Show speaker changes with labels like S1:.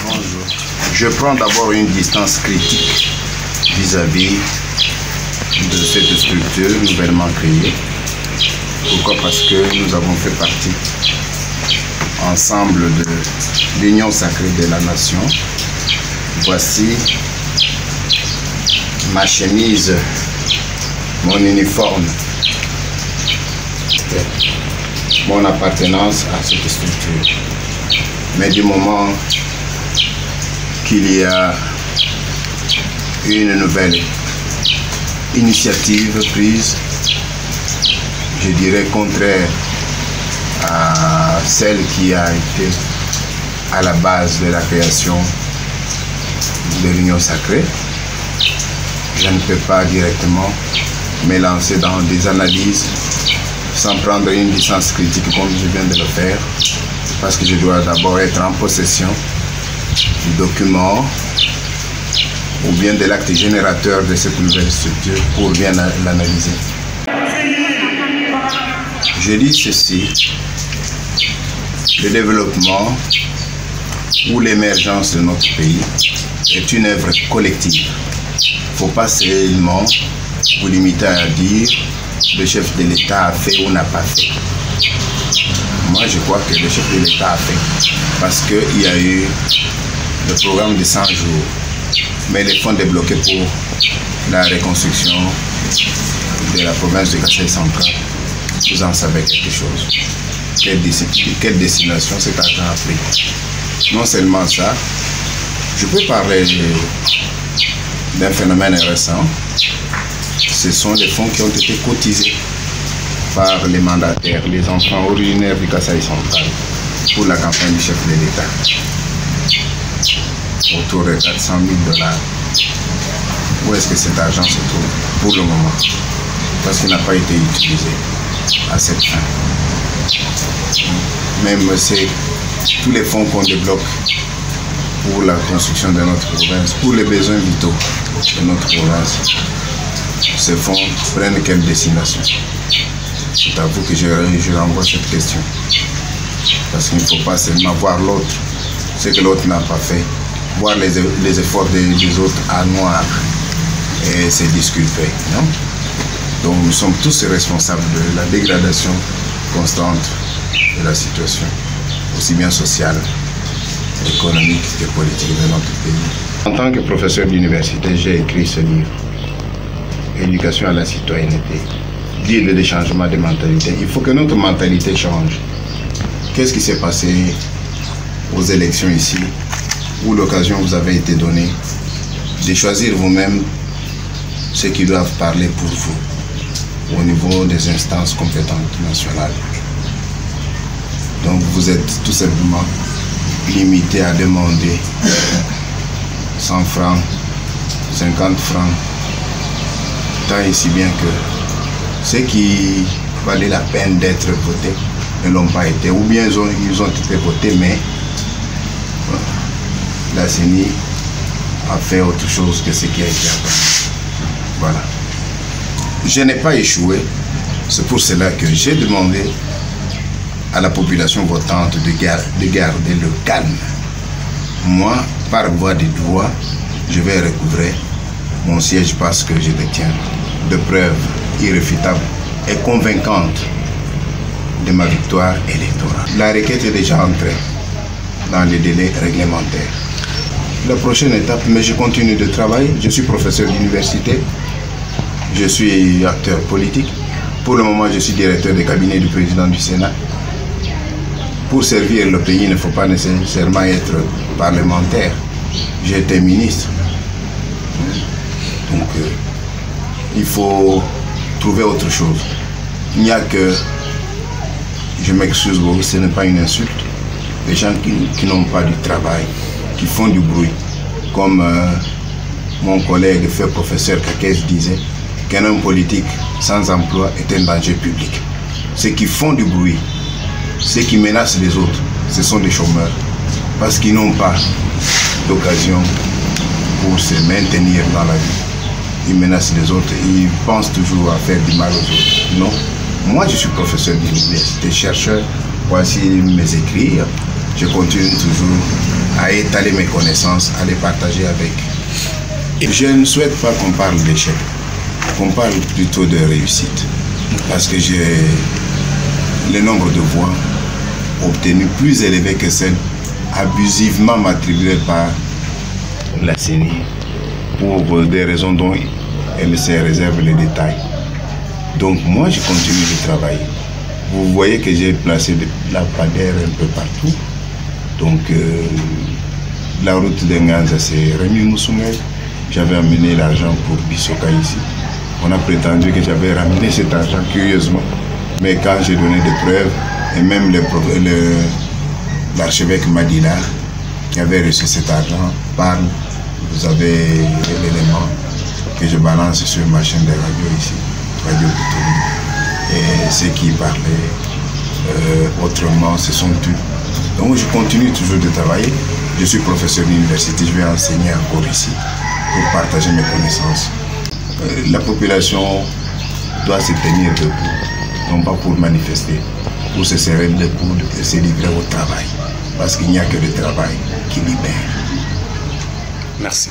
S1: Bonjour. Je prends d'abord une distance critique vis-à-vis de cette structure nouvellement créée. Pourquoi? Parce que nous avons fait partie ensemble de l'Union sacrée de la nation. Voici ma chemise, mon uniforme, mon appartenance à cette structure. Mais du moment qu'il y a une nouvelle initiative prise, je dirais contraire à celle qui a été à la base de la création de l'Union sacrée, je ne peux pas directement me lancer dans des analyses sans prendre une distance critique comme je viens de le faire, parce que je dois d'abord être en possession du document ou bien de l'acte générateur de cette nouvelle structure pour bien l'analyser. Je dis ceci: le développement ou l'émergence de notre pays est une œuvre collective. Il ne faut pas seulement vous limiter à dire le chef de l'État a fait ou n'a pas fait. Moi, je crois que le chef de l'État a fait parce qu'il y a eu le programme de 100 jours, mais les fonds débloqués pour la reconstruction de la province de Kasaï central, vous en savez quelque chose. Quelle destination cet argent a pris? Non seulement ça, je peux parler d'un phénomène récent. Ce sont les fonds qui ont été cotisés par les mandataires, les enfants originaires du Kasaï central pour la campagne du chef de l'État. Autour de 400 000 $. Où est-ce que cet argent se trouve pour le moment? Parce qu'il n'a pas été utilisé à cette fin. Même c'est tous les fonds qu'on débloque pour la construction de notre province, pour les besoins vitaux de notre province, ces fonds prennent quelle destination? C'est à vous que je renvoie cette question. Parce qu'il ne faut pas seulement voir l'autre, ce que l'autre n'a pas fait, voir les efforts des autres à noir et se disculper. Non? Donc nous sommes tous responsables de la dégradation constante de la situation, aussi bien sociale, économique que politique de notre pays. En tant que professeur d'université, j'ai écrit ce livre, Éducation à la citoyenneté, guide de changement de mentalité. Il faut que notre mentalité change. Qu'est-ce qui s'est passé aux élections ici, où l'occasion vous avait été donnée de choisir vous-même ceux qui doivent parler pour vous au niveau des instances compétentes nationales. Donc vous êtes tout simplement limité à demander 100 francs, 50 francs, tant et si bien que ceux qui valaient la peine d'être votés ne l'ont pas été, ou bien ils ont été votés, mais la CENI a fait autre chose que ce qui a été apporté. Voilà. Je n'ai pas échoué, c'est pour cela que j'ai demandé à la population votante de garder le calme. Moi, par voie de droit, je vais recouvrer mon siège parce que je détiens de preuves irréfutables et convaincantes de ma victoire électorale. La requête est déjà entrée dans les délais réglementaires. La prochaine étape, mais je continue de travailler. Je suis professeur d'université, je suis acteur politique. Pour le moment, je suis directeur de cabinet du président du Sénat. Pour servir le pays, il ne faut pas nécessairement être parlementaire. J'ai été ministre. Donc, il faut trouver autre chose. Il n'y a que, je m'excuse, ce n'est pas une insulte, les gens qui n'ont pas du travail, qui font du bruit. Comme mon collègue fait professeur Kakès disait, qu'un homme politique sans emploi est un danger public. Ceux qui font du bruit, ceux qui menacent les autres, ce sont des chômeurs, parce qu'ils n'ont pas d'occasion pour se maintenir dans la vie. Ils menacent les autres et ils pensent toujours à faire du mal aux autres. Non. Moi, je suis professeur d'université, chercheur. Voici mes écrits. Je continue toujours à étaler mes connaissances, à les partager avec. Et je ne souhaite pas qu'on parle d'échec, qu'on parle plutôt de réussite. Parce que j'ai le nombre de voix obtenues plus élevé que celles abusivement attribuées par la CENI pour des raisons dont elle se réserve les détails. Donc moi, je continue de travailler. Vous voyez que j'ai placé de la padère un peu partout. Donc la route d'Enganza, c'est Rémi Moussoumel. J'avais amené l'argent pour Bissoka ici. On a prétendu que j'avais ramené cet argent, curieusement. Mais quand j'ai donné des preuves, et même l'archevêque Madina, qui avait reçu cet argent, parle, vous avez l'élément que je balance sur ma chaîne de radio ici, Radio Boutouni. Et ceux qui parlaient autrement, ce sont eux. Donc je continue toujours de travailler. Je suis professeur d'université, je vais enseigner encore ici pour partager mes connaissances. La population doit se tenir debout, non pas pour manifester, pour se serrer le coude et se livrer au travail. Parce qu'il n'y a que le travail qui libère.
S2: Merci.